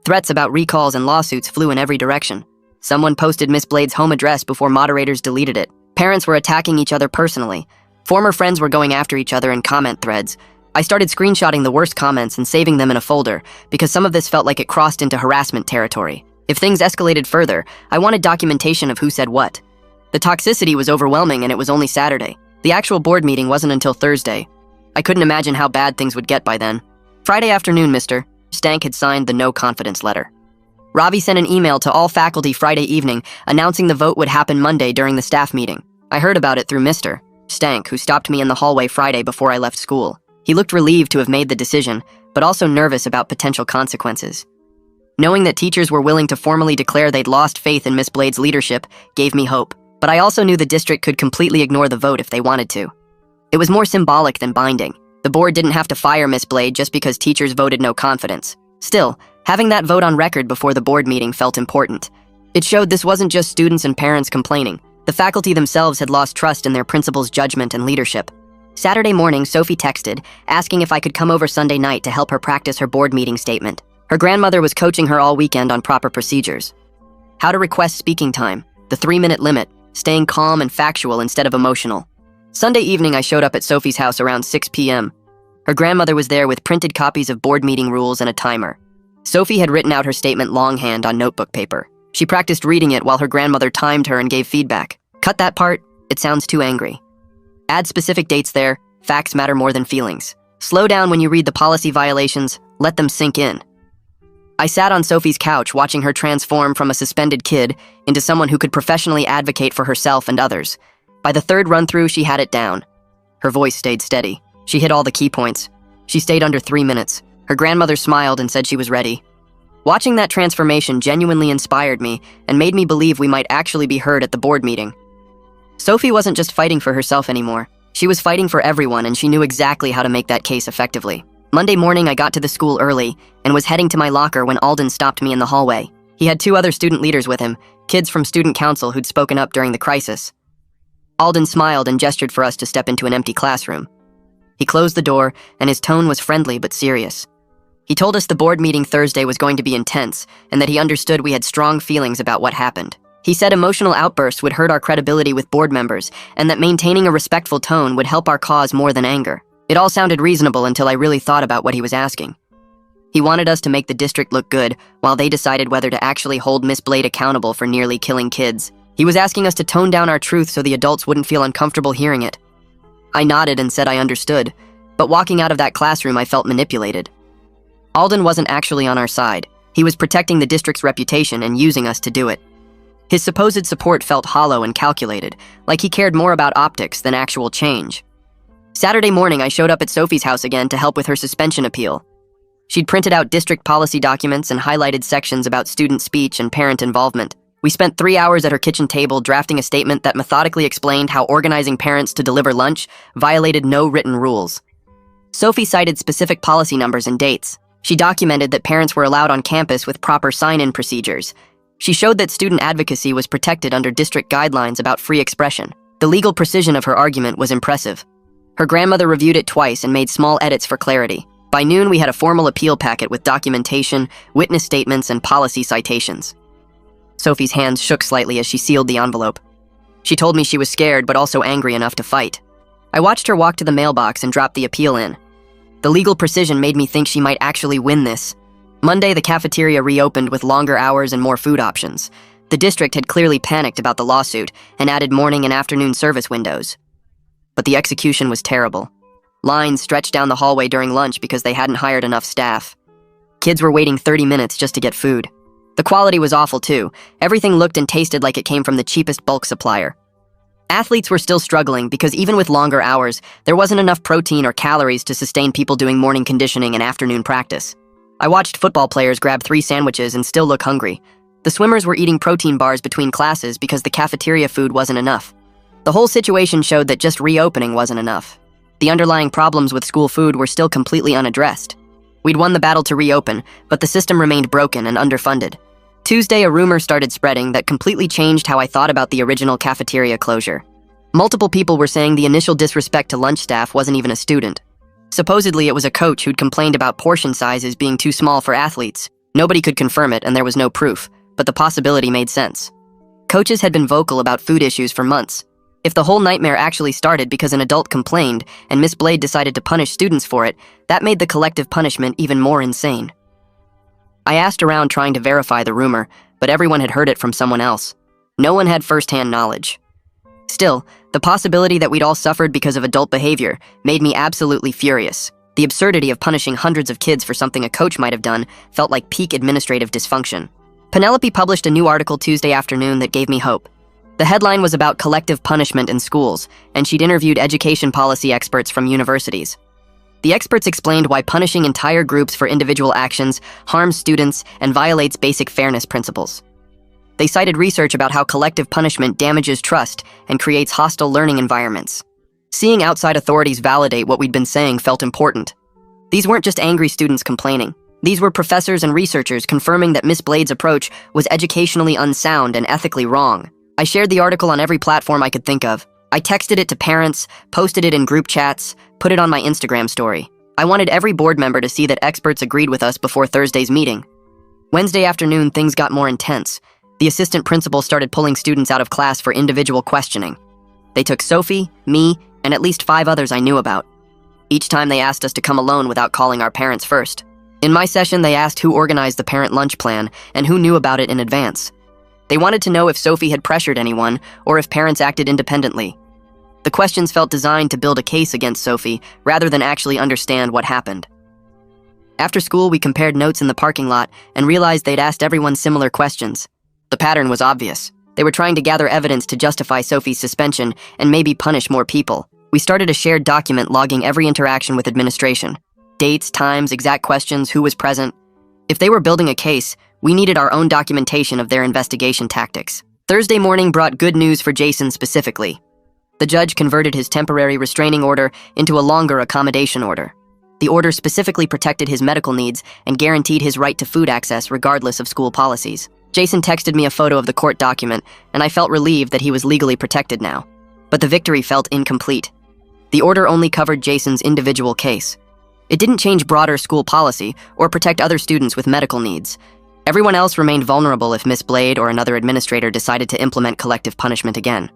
Threats about recalls and lawsuits flew in every direction. Someone posted Miss Blade's home address before moderators deleted it. Parents were attacking each other personally. Former friends were going after each other in comment threads. I started screenshotting the worst comments and saving them in a folder because some of this felt like it crossed into harassment territory. If things escalated further, I wanted documentation of who said what. The toxicity was overwhelming and it was only Saturday. The actual board meeting wasn't until Thursday. I couldn't imagine how bad things would get by then. Friday afternoon, Mr. Stank had signed the no confidence letter. Ravi sent an email to all faculty Friday evening announcing the vote would happen Monday during the staff meeting. I heard about it through Mr. Stank, who stopped me in the hallway Friday before I left school. He looked relieved to have made the decision, but also nervous about potential consequences. Knowing that teachers were willing to formally declare they'd lost faith in Miss Blade's leadership gave me hope, but I also knew the district could completely ignore the vote if they wanted to. It was more symbolic than binding. The board didn't have to fire Miss Blade just because teachers voted no confidence. Still, having that vote on record before the board meeting felt important. It showed this wasn't just students and parents complaining. The faculty themselves had lost trust in their principal's judgment and leadership. Saturday morning, Sophie texted, asking if I could come over Sunday night to help her practice her board meeting statement. Her grandmother was coaching her all weekend on proper procedures. How to request speaking time, the 3-minute limit, staying calm and factual instead of emotional. Sunday evening, I showed up at Sophie's house around 6 p.m. Her grandmother was there with printed copies of board meeting rules and a timer. Sophie had written out her statement longhand on notebook paper. She practiced reading it while her grandmother timed her and gave feedback. Cut that part, it sounds too angry. Add specific dates there, facts matter more than feelings. Slow down when you read the policy violations, let them sink in. I sat on Sophie's couch watching her transform from a suspended kid into someone who could professionally advocate for herself and others. By the third run-through, she had it down. Her voice stayed steady. She hit all the key points. She stayed under 3 minutes. Her grandmother smiled and said she was ready. Watching that transformation genuinely inspired me and made me believe we might actually be heard at the board meeting. Sophie wasn't just fighting for herself anymore. She was fighting for everyone, and she knew exactly how to make that case effectively. Monday morning, I got to the school early and was heading to my locker when Alden stopped me in the hallway. He had 2 other student leaders with him, kids from student council who'd spoken up during the crisis. Alden smiled and gestured for us to step into an empty classroom. He closed the door, and his tone was friendly but serious. He told us the board meeting Thursday was going to be intense, and that he understood we had strong feelings about what happened. He said emotional outbursts would hurt our credibility with board members, and that maintaining a respectful tone would help our cause more than anger. It all sounded reasonable until I really thought about what he was asking. He wanted us to make the district look good, while they decided whether to actually hold Miss Blade accountable for nearly killing kids. He was asking us to tone down our truth so the adults wouldn't feel uncomfortable hearing it. I nodded and said I understood, but walking out of that classroom I felt manipulated. Alden wasn't actually on our side. He was protecting the district's reputation and using us to do it. His supposed support felt hollow and calculated, like he cared more about optics than actual change. Saturday morning, I showed up at Sophie's house again to help with her suspension appeal. She'd printed out district policy documents and highlighted sections about student speech and parent involvement. We spent 3 hours at her kitchen table drafting a statement that methodically explained how organizing parents to deliver lunch violated no written rules. Sophie cited specific policy numbers and dates. She documented that parents were allowed on campus with proper sign-in procedures. She showed that student advocacy was protected under district guidelines about free expression. The legal precision of her argument was impressive. Her grandmother reviewed it twice and made small edits for clarity. By noon, we had a formal appeal packet with documentation, witness statements, and policy citations. Sophie's hands shook slightly as she sealed the envelope. She told me she was scared but also angry enough to fight. I watched her walk to the mailbox and drop the appeal in. The legal precision made me think she might actually win this. Monday, the cafeteria reopened with longer hours and more food options. The district had clearly panicked about the lawsuit and added morning and afternoon service windows. But the execution was terrible. Lines stretched down the hallway during lunch because they hadn't hired enough staff. Kids were waiting 30 minutes just to get food. The quality was awful too. Everything looked and tasted like it came from the cheapest bulk supplier. Athletes were still struggling because even with longer hours, there wasn't enough protein or calories to sustain people doing morning conditioning and afternoon practice. I watched football players grab 3 sandwiches and still look hungry. The swimmers were eating protein bars between classes because the cafeteria food wasn't enough. The whole situation showed that just reopening wasn't enough. The underlying problems with school food were still completely unaddressed. We'd won the battle to reopen, but the system remained broken and underfunded. Tuesday, a rumor started spreading that completely changed how I thought about the original cafeteria closure. Multiple people were saying the initial disrespect to lunch staff wasn't even a student. Supposedly, it was a coach who'd complained about portion sizes being too small for athletes. Nobody could confirm it, and there was no proof, but the possibility made sense. Coaches had been vocal about food issues for months. If the whole nightmare actually started because an adult complained and Miss Blade decided to punish students for it, that made the collective punishment even more insane. I asked around trying to verify the rumor, but everyone had heard it from someone else. No one had first-hand knowledge. Still, the possibility that we'd all suffered because of adult behavior made me absolutely furious. The absurdity of punishing hundreds of kids for something a coach might have done felt like peak administrative dysfunction. Penelope published a new article Tuesday afternoon that gave me hope. The headline was about collective punishment in schools, and she'd interviewed education policy experts from universities. The experts explained why punishing entire groups for individual actions harms students and violates basic fairness principles. They cited research about how collective punishment damages trust and creates hostile learning environments. Seeing outside authorities validate what we'd been saying felt important. These weren't just angry students complaining. These were professors and researchers confirming that Miss Blade's approach was educationally unsound and ethically wrong. I shared the article on every platform I could think of. I texted it to parents, posted it in group chats, put it on my Instagram story. I wanted every board member to see that experts agreed with us before Thursday's meeting. Wednesday afternoon, things got more intense. The assistant principal started pulling students out of class for individual questioning. They took Sophie, me, and at least 5 others I knew about. Each time they asked us to come alone without calling our parents first. In my session, they asked who organized the parent lunch plan and who knew about it in advance. They wanted to know if Sophie had pressured anyone or if parents acted independently. The questions felt designed to build a case against Sophie rather than actually understand what happened. After school, we compared notes in the parking lot and realized they'd asked everyone similar questions. The pattern was obvious. They were trying to gather evidence to justify Sophie's suspension and maybe punish more people. We started a shared document logging every interaction with administration. Dates, times, exact questions, who was present. If they were building a case, we needed our own documentation of their investigation tactics. Thursday morning brought good news for Jason specifically. The judge converted his temporary restraining order into a longer accommodation order. The order specifically protected his medical needs and guaranteed his right to food access regardless of school policies. Jason texted me a photo of the court document, and I felt relieved that he was legally protected now. But the victory felt incomplete. The order only covered Jason's individual case. It didn't change broader school policy or protect other students with medical needs. Everyone else remained vulnerable if Miss Blade or another administrator decided to implement collective punishment again.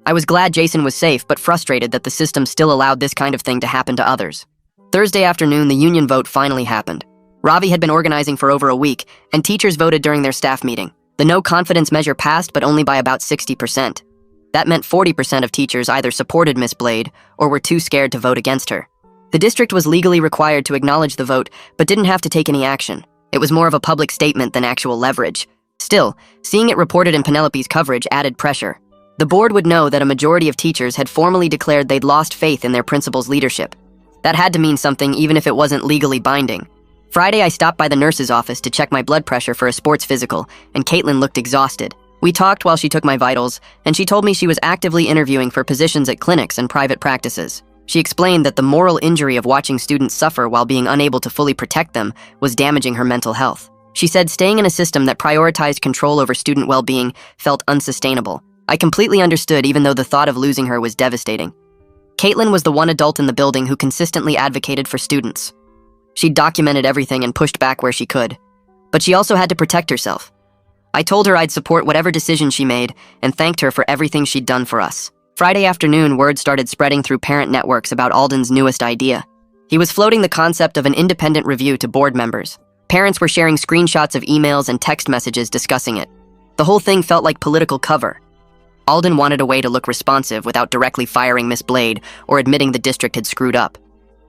I was glad Jason was safe, but frustrated that the system still allowed this kind of thing to happen to others. Thursday afternoon, the union vote finally happened. Ravi had been organizing for over a week, and teachers voted during their staff meeting. The no-confidence measure passed, but only by about 60%. That meant 40% of teachers either supported Miss Blade or were too scared to vote against her. The district was legally required to acknowledge the vote, but didn't have to take any action. It was more of a public statement than actual leverage. Still, seeing it reported in Penelope's coverage added pressure. The board would know that a majority of teachers had formally declared they'd lost faith in their principal's leadership. That had to mean something even if it wasn't legally binding. Friday, I stopped by the nurse's office to check my blood pressure for a sports physical, and Caitlin looked exhausted. We talked while she took my vitals, and she told me she was actively interviewing for positions at clinics and private practices. She explained that the moral injury of watching students suffer while being unable to fully protect them was damaging her mental health. She said staying in a system that prioritized control over student well-being felt unsustainable. I completely understood, even though the thought of losing her was devastating. Caitlin was the one adult in the building who consistently advocated for students. She documented everything and pushed back where she could. But she also had to protect herself. I told her I'd support whatever decision she made and thanked her for everything she'd done for us. Friday afternoon, word started spreading through parent networks about Alden's newest idea. He was floating the concept of an independent review to board members. Parents were sharing screenshots of emails and text messages discussing it. The whole thing felt like political cover. Alden wanted a way to look responsive without directly firing Miss Blade or admitting the district had screwed up.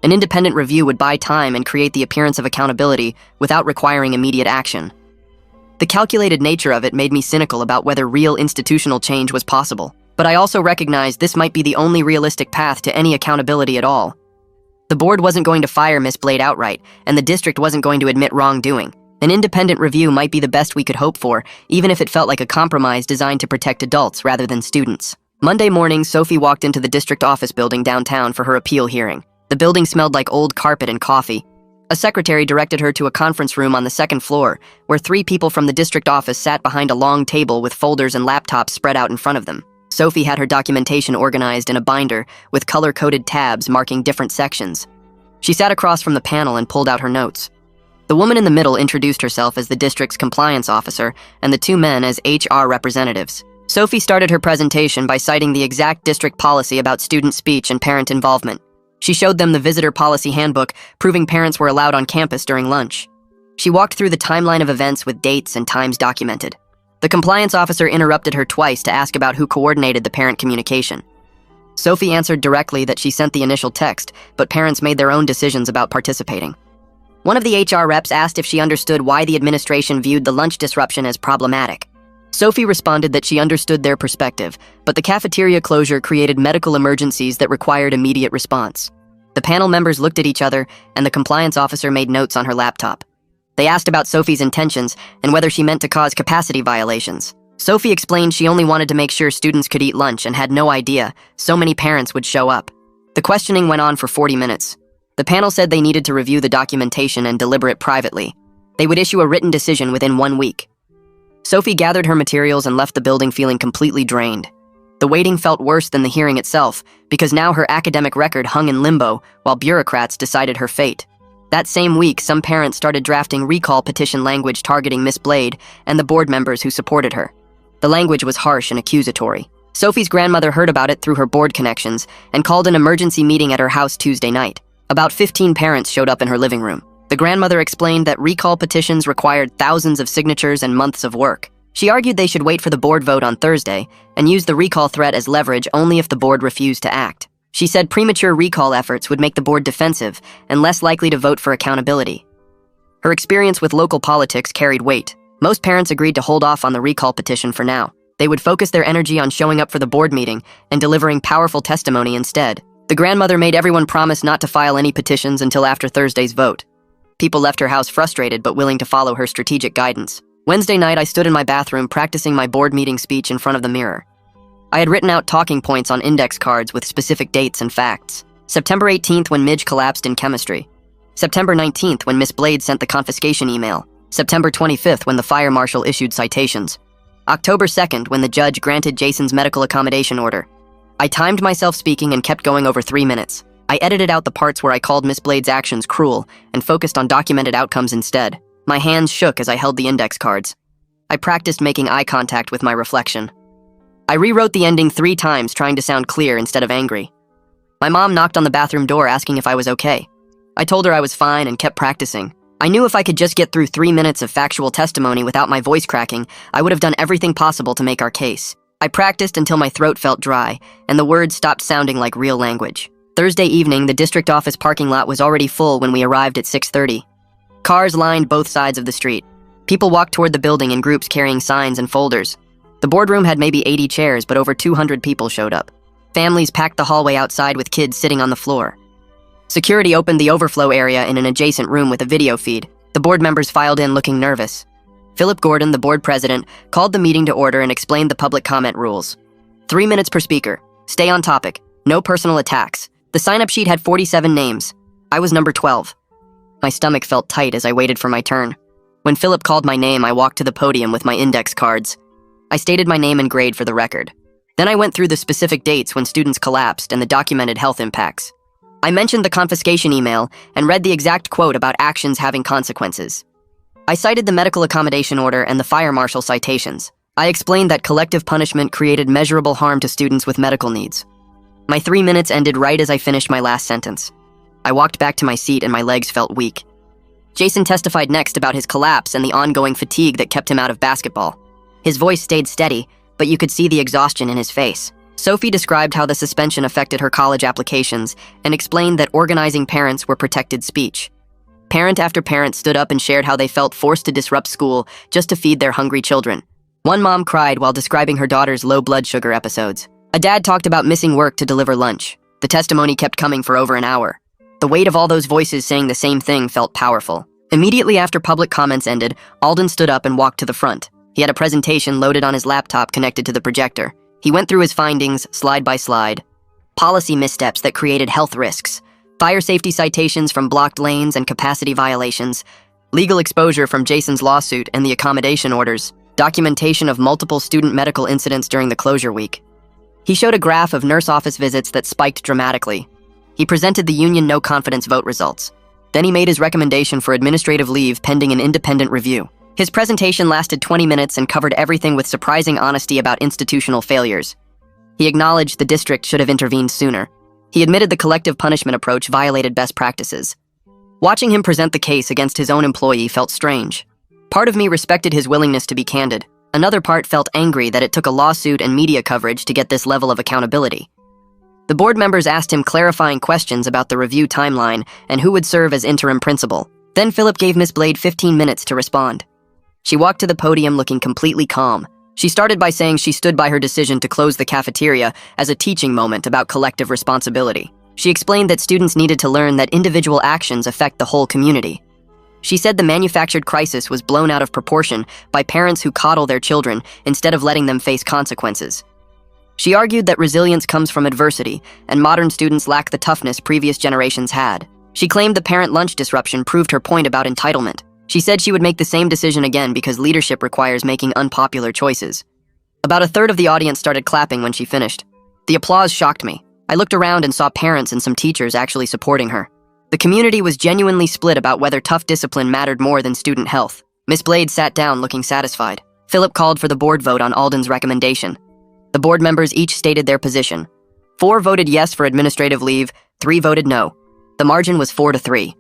An independent review would buy time and create the appearance of accountability without requiring immediate action. The calculated nature of it made me cynical about whether real institutional change was possible. But I also recognized this might be the only realistic path to any accountability at all. The board wasn't going to fire Miss Blade outright, and the district wasn't going to admit wrongdoing. An independent review might be the best we could hope for, even if it felt like a compromise designed to protect adults rather than students. Monday morning, Sophie walked into the district office building downtown for her appeal hearing. The building smelled like old carpet and coffee. A secretary directed her to a conference room on the second floor, where 3 people from the district office sat behind a long table with folders and laptops spread out in front of them. Sophie had her documentation organized in a binder with color-coded tabs marking different sections. She sat across from the panel and pulled out her notes. The woman in the middle introduced herself as the district's compliance officer and the 2 men as HR representatives. Sophie started her presentation by citing the exact district policy about student speech and parent involvement. She showed them the visitor policy handbook, proving parents were allowed on campus during lunch. She walked through the timeline of events with dates and times documented. The compliance officer interrupted her twice to ask about who coordinated the parent communication. Sophie answered directly that she sent the initial text, but parents made their own decisions about participating. One of the HR reps asked if she understood why the administration viewed the lunch disruption as problematic. Sophie responded that she understood their perspective, but the cafeteria closure created medical emergencies that required immediate response. The panel members looked at each other, and the compliance officer made notes on her laptop. They asked about Sophie's intentions and whether she meant to cause capacity violations. Sophie explained she only wanted to make sure students could eat lunch and had no idea so many parents would show up. The questioning went on for 40 minutes. The panel said they needed to review the documentation and deliberate privately. They would issue a written decision within 1 week. Sophie gathered her materials and left the building feeling completely drained. The waiting felt worse than the hearing itself, because now her academic record hung in limbo while bureaucrats decided her fate. That same week, some parents started drafting recall petition language targeting Miss Blade and the board members who supported her. The language was harsh and accusatory. Sophie's grandmother heard about it through her board connections and called an emergency meeting at her house Tuesday night. About 15 parents showed up in her living room. The grandmother explained that recall petitions required thousands of signatures and months of work. She argued they should wait for the board vote on Thursday and use the recall threat as leverage only if the board refused to act. She said premature recall efforts would make the board defensive and less likely to vote for accountability. Her experience with local politics carried weight. Most parents agreed to hold off on the recall petition for now. They would focus their energy on showing up for the board meeting and delivering powerful testimony instead. The grandmother made everyone promise not to file any petitions until after Thursday's vote. People left her house frustrated but willing to follow her strategic guidance. Wednesday night, I stood in my bathroom practicing my board meeting speech in front of the mirror. I had written out talking points on index cards with specific dates and facts. September 18th, when Midge collapsed in chemistry. September 19th, when Miss Blade sent the confiscation email. September 25th, when the fire marshal issued citations. October 2nd, when the judge granted Jason's medical accommodation order. I timed myself speaking and kept going over 3 minutes. I edited out the parts where I called Miss Blade's actions cruel and focused on documented outcomes instead. My hands shook as I held the index cards. I practiced making eye contact with my reflection. I rewrote the ending 3 times, trying to sound clear instead of angry. My mom knocked on the bathroom door asking if I was okay. I told her I was fine and kept practicing. I knew if I could just get through 3 minutes of factual testimony without my voice cracking, I would have done everything possible to make our case. I practiced until my throat felt dry, and the words stopped sounding like real language. Thursday evening, the district office parking lot was already full when we arrived at 6:30. Cars lined both sides of the street. People walked toward the building in groups carrying signs and folders. The boardroom had maybe 80 chairs, but over 200 people showed up. Families packed the hallway outside with kids sitting on the floor. Security opened the overflow area in an adjacent room with a video feed. The board members filed in looking nervous. Philip Gordon, the board president, called the meeting to order and explained the public comment rules. 3 minutes per speaker. Stay on topic. No personal attacks. The sign-up sheet had 47 names. I was number 12. My stomach felt tight as I waited for my turn. When Philip called my name, I walked to the podium with my index cards. I stated my name and grade for the record. Then I went through the specific dates when students collapsed and the documented health impacts. I mentioned the confiscation email and read the exact quote about actions having consequences. I cited the medical accommodation order and the fire marshal citations. I explained that collective punishment created measurable harm to students with medical needs. My 3 minutes ended right as I finished my last sentence. I walked back to my seat and my legs felt weak. Jason testified next about his collapse and the ongoing fatigue that kept him out of basketball. His voice stayed steady, but you could see the exhaustion in his face. Sophie described how the suspension affected her college applications and explained that organizing parents were protected speech. Parent after parent stood up and shared how they felt forced to disrupt school just to feed their hungry children. One mom cried while describing her daughter's low blood sugar episodes. A dad talked about missing work to deliver lunch. The testimony kept coming for over an hour. The weight of all those voices saying the same thing felt powerful. Immediately after public comments ended, Alden stood up and walked to the front. He had a presentation loaded on his laptop connected to the projector. He went through his findings, slide by slide. Policy missteps that created health risks. Fire safety citations from blocked lanes and capacity violations, legal exposure from Jason's lawsuit and the accommodation orders, documentation of multiple student medical incidents during the closure week. He showed a graph of nurse office visits that spiked dramatically. He presented the union no-confidence vote results. Then he made his recommendation for administrative leave pending an independent review. His presentation lasted 20 minutes and covered everything with surprising honesty about institutional failures. He acknowledged the district should have intervened sooner. He admitted the collective punishment approach violated best practices. Watching him present the case against his own employee felt strange. Part of me respected his willingness to be candid. Another part felt angry that it took a lawsuit and media coverage to get this level of accountability. The board members asked him clarifying questions about the review timeline and who would serve as interim principal. Then Philip gave Miss Blade 15 minutes to respond. She walked to the podium looking completely calm. She started by saying she stood by her decision to close the cafeteria as a teaching moment about collective responsibility. She explained that students needed to learn that individual actions affect the whole community. She said the manufactured crisis was blown out of proportion by parents who coddle their children instead of letting them face consequences. She argued that resilience comes from adversity, and modern students lack the toughness previous generations had. She claimed the parent lunch disruption proved her point about entitlement. She said she would make the same decision again because leadership requires making unpopular choices. About a third of the audience started clapping when she finished. The applause shocked me. I looked around and saw parents and some teachers actually supporting her. The community was genuinely split about whether tough discipline mattered more than student health. Miss Blade sat down looking satisfied. Philip called for the board vote on Alden's recommendation. The board members each stated their position. 4 voted yes for administrative leave, 3 voted no. The margin was 4-3.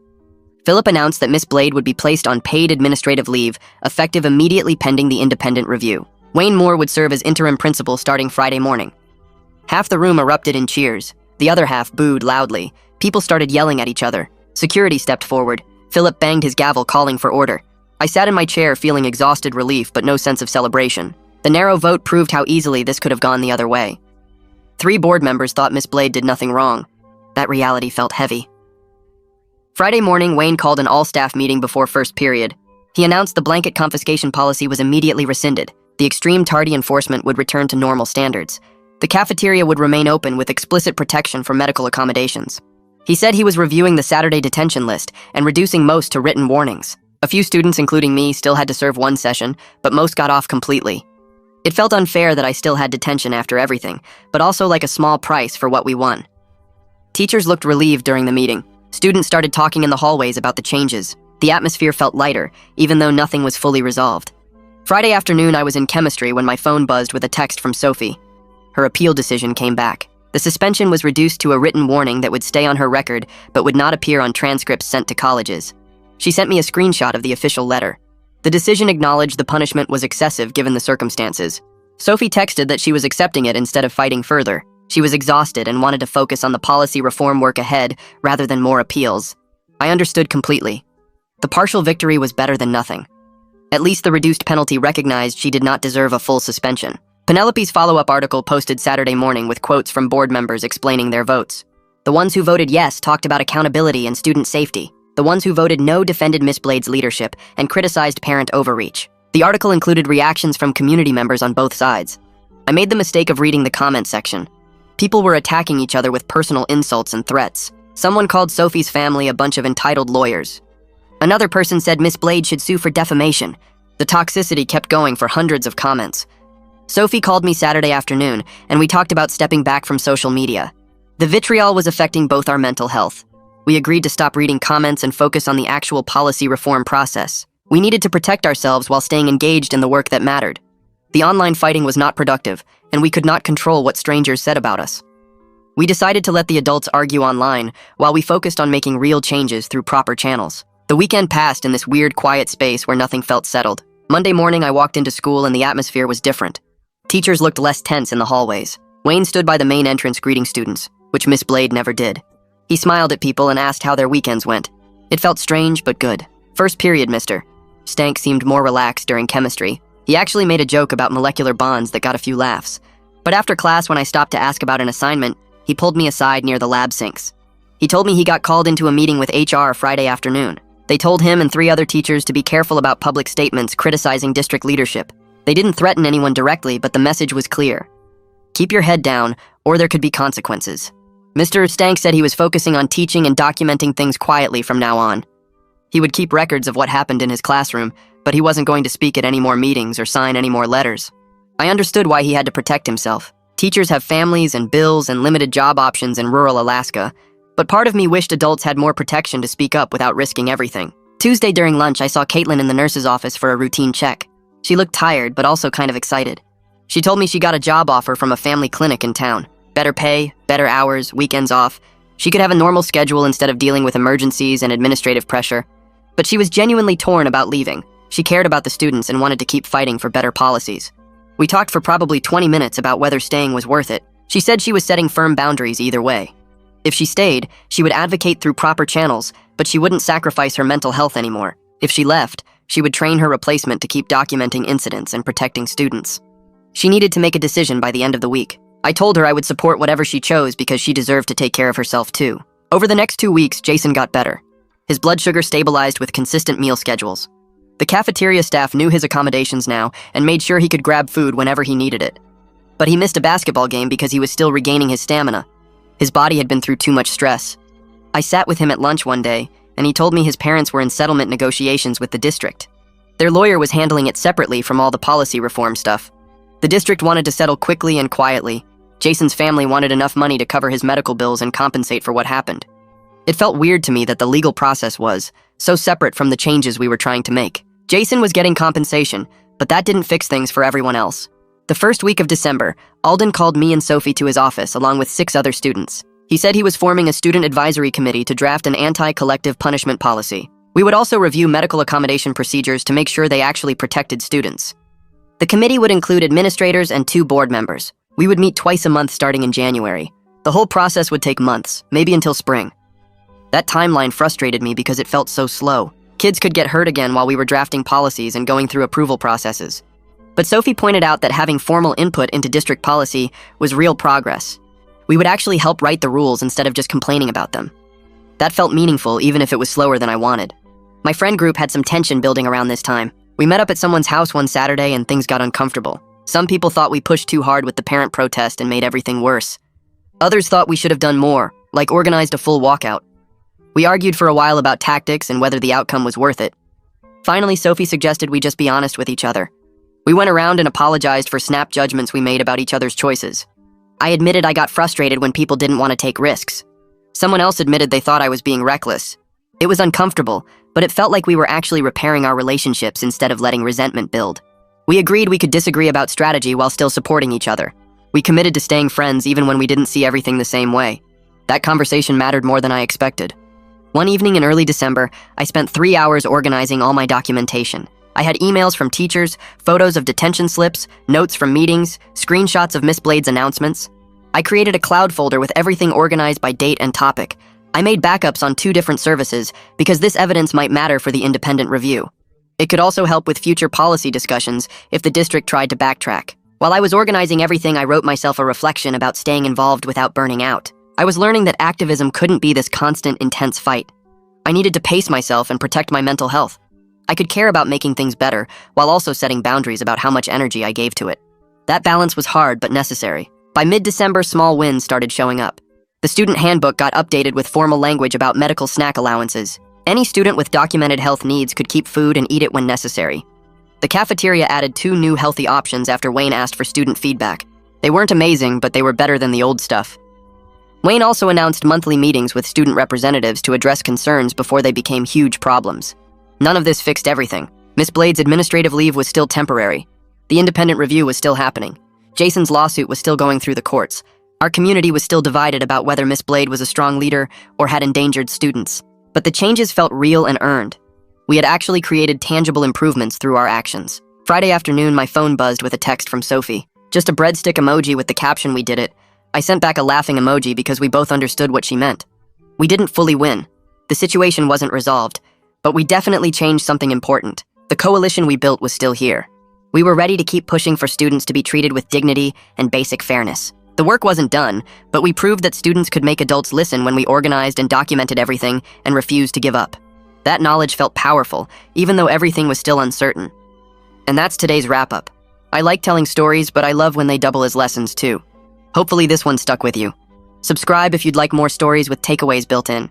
Philip announced that Miss Blade would be placed on paid administrative leave, effective immediately pending the independent review. Wayne Moore would serve as interim principal starting Friday morning. Half the room erupted in cheers. The other half booed loudly. People started yelling at each other. Security stepped forward. Philip banged his gavel, calling for order. I sat in my chair feeling exhausted relief but no sense of celebration. The narrow vote proved how easily this could have gone the other way. 3 board members thought Miss Blade did nothing wrong. That reality felt heavy. Friday morning, Wayne called an all-staff meeting before first period. He announced the blanket confiscation policy was immediately rescinded. The extreme tardy enforcement would return to normal standards. The cafeteria would remain open with explicit protection for medical accommodations. He said he was reviewing the Saturday detention list and reducing most to written warnings. A few students, including me, still had to serve 1 session, but most got off completely. It felt unfair that I still had detention after everything, but also like a small price for what we won. Teachers looked relieved during the meeting. Students started talking in the hallways about the changes. The atmosphere felt lighter, even though nothing was fully resolved. Friday afternoon, I was in chemistry when my phone buzzed with a text from Sophie. Her appeal decision came back. The suspension was reduced to a written warning that would stay on her record but would not appear on transcripts sent to colleges. She sent me a screenshot of the official letter. The decision acknowledged the punishment was excessive given the circumstances. Sophie texted that she was accepting it instead of fighting further. She was exhausted and wanted to focus on the policy reform work ahead rather than more appeals. I understood completely. The partial victory was better than nothing. At least the reduced penalty recognized she did not deserve a full suspension. Penelope's follow-up article posted Saturday morning with quotes from board members explaining their votes. The ones who voted yes talked about accountability and student safety. The ones who voted no defended Miss Blade's leadership and criticized parent overreach. The article included reactions from community members on both sides. I made the mistake of reading the comment section. People were attacking each other with personal insults and threats. Someone called Sophie's family a bunch of entitled lawyers. Another person said Miss Blade should sue for defamation. The toxicity kept going for hundreds of comments. Sophie called me Saturday afternoon, and we talked about stepping back from social media. The vitriol was affecting both our mental health. We agreed to stop reading comments and focus on the actual policy reform process. We needed to protect ourselves while staying engaged in the work that mattered. The online fighting was not productive, and we could not control what strangers said about us. We decided to let the adults argue online while we focused on making real changes through proper channels. The weekend passed in this weird, quiet space where nothing felt settled. Monday morning, I walked into school and the atmosphere was different. Teachers looked less tense in the hallways. Wayne stood by the main entrance greeting students, which Miss Blade never did. He smiled at people and asked how their weekends went. It felt strange, but good. First period, mister. Stank seemed more relaxed during chemistry. He actually made a joke about molecular bonds that got a few laughs. But after class, when I stopped to ask about an assignment, he pulled me aside near the lab sinks. He told me he got called into a meeting with HR Friday afternoon. They told him and 3 other teachers to be careful about public statements criticizing district leadership. They didn't threaten anyone directly, but the message was clear. Keep your head down, or there could be consequences. Mr. Stank said he was focusing on teaching and documenting things quietly from now on. He would keep records of what happened in his classroom, but he wasn't going to speak at any more meetings or sign any more letters. I understood why he had to protect himself. Teachers have families and bills and limited job options in rural Alaska, but part of me wished adults had more protection to speak up without risking everything. Tuesday during lunch, I saw Caitlin in the nurse's office for a routine check. She looked tired, but also kind of excited. She told me she got a job offer from a family clinic in town. Better pay, better hours, weekends off. She could have a normal schedule instead of dealing with emergencies and administrative pressure. But she was genuinely torn about leaving. She cared about the students and wanted to keep fighting for better policies. We talked for probably 20 minutes about whether staying was worth it. She said she was setting firm boundaries either way. If she stayed, she would advocate through proper channels, but she wouldn't sacrifice her mental health anymore. If she left, she would train her replacement to keep documenting incidents and protecting students. She needed to make a decision by the end of the week. I told her I would support whatever she chose because she deserved to take care of herself too. Over the next 2 weeks, Jason got better. His blood sugar stabilized with consistent meal schedules. The cafeteria staff knew his accommodations now and made sure he could grab food whenever he needed it. But he missed a basketball game because he was still regaining his stamina. His body had been through too much stress. I sat with him at lunch one day, and he told me his parents were in settlement negotiations with the district. Their lawyer was handling it separately from all the policy reform stuff. The district wanted to settle quickly and quietly. Jason's family wanted enough money to cover his medical bills and compensate for what happened. It felt weird to me that the legal process was so separate from the changes we were trying to make. Jason was getting compensation, but that didn't fix things for everyone else. The first week of December, Alden called me and Sophie to his office along with 6 other students. He said he was forming a student advisory committee to draft an anti-collective punishment policy. We would also review medical accommodation procedures to make sure they actually protected students. The committee would include administrators and 2 board members. We would meet twice a month starting in January. The whole process would take months, maybe until spring. That timeline frustrated me because it felt so slow. Kids could get hurt again while we were drafting policies and going through approval processes. But Sophie pointed out that having formal input into district policy was real progress. We would actually help write the rules instead of just complaining about them. That felt meaningful even if it was slower than I wanted. My friend group had some tension building around this time. We met up at someone's house one Saturday and things got uncomfortable. Some people thought we pushed too hard with the parent protest and made everything worse. Others thought we should have done more, like organized a full walkout. We argued for a while about tactics and whether the outcome was worth it. Finally, Sophie suggested we just be honest with each other. We went around and apologized for snap judgments we made about each other's choices. I admitted I got frustrated when people didn't want to take risks. Someone else admitted they thought I was being reckless. It was uncomfortable, but it felt like we were actually repairing our relationships instead of letting resentment build. We agreed we could disagree about strategy while still supporting each other. We committed to staying friends even when we didn't see everything the same way. That conversation mattered more than I expected. One evening in early December, I spent 3 hours organizing all my documentation. I had emails from teachers, photos of detention slips, notes from meetings, screenshots of Miss Blade's announcements. I created a cloud folder with everything organized by date and topic. I made backups on 2 different services because this evidence might matter for the independent review. It could also help with future policy discussions if the district tried to backtrack. While I was organizing everything, I wrote myself a reflection about staying involved without burning out. I was learning that activism couldn't be this constant, intense fight. I needed to pace myself and protect my mental health. I could care about making things better while also setting boundaries about how much energy I gave to it. That balance was hard but necessary. By mid-December, small wins started showing up. The student handbook got updated with formal language about medical snack allowances. Any student with documented health needs could keep food and eat it when necessary. The cafeteria added 2 new healthy options after Wayne asked for student feedback. They weren't amazing, but they were better than the old stuff. Wayne also announced monthly meetings with student representatives to address concerns before they became huge problems. None of this fixed everything. Miss Blade's administrative leave was still temporary. The independent review was still happening. Jason's lawsuit was still going through the courts. Our community was still divided about whether Miss Blade was a strong leader or had endangered students. But the changes felt real and earned. We had actually created tangible improvements through our actions. Friday afternoon, my phone buzzed with a text from Sophie. Just a breadstick emoji with the caption "We did it." I sent back a laughing emoji because we both understood what she meant. We didn't fully win. The situation wasn't resolved, but we definitely changed something important. The coalition we built was still here. We were ready to keep pushing for students to be treated with dignity and basic fairness. The work wasn't done, but we proved that students could make adults listen when we organized and documented everything and refused to give up. That knowledge felt powerful, even though everything was still uncertain. And that's today's wrap-up. I like telling stories, but I love when they double as lessons too. Hopefully this one stuck with you. Subscribe if you'd like more stories with takeaways built in.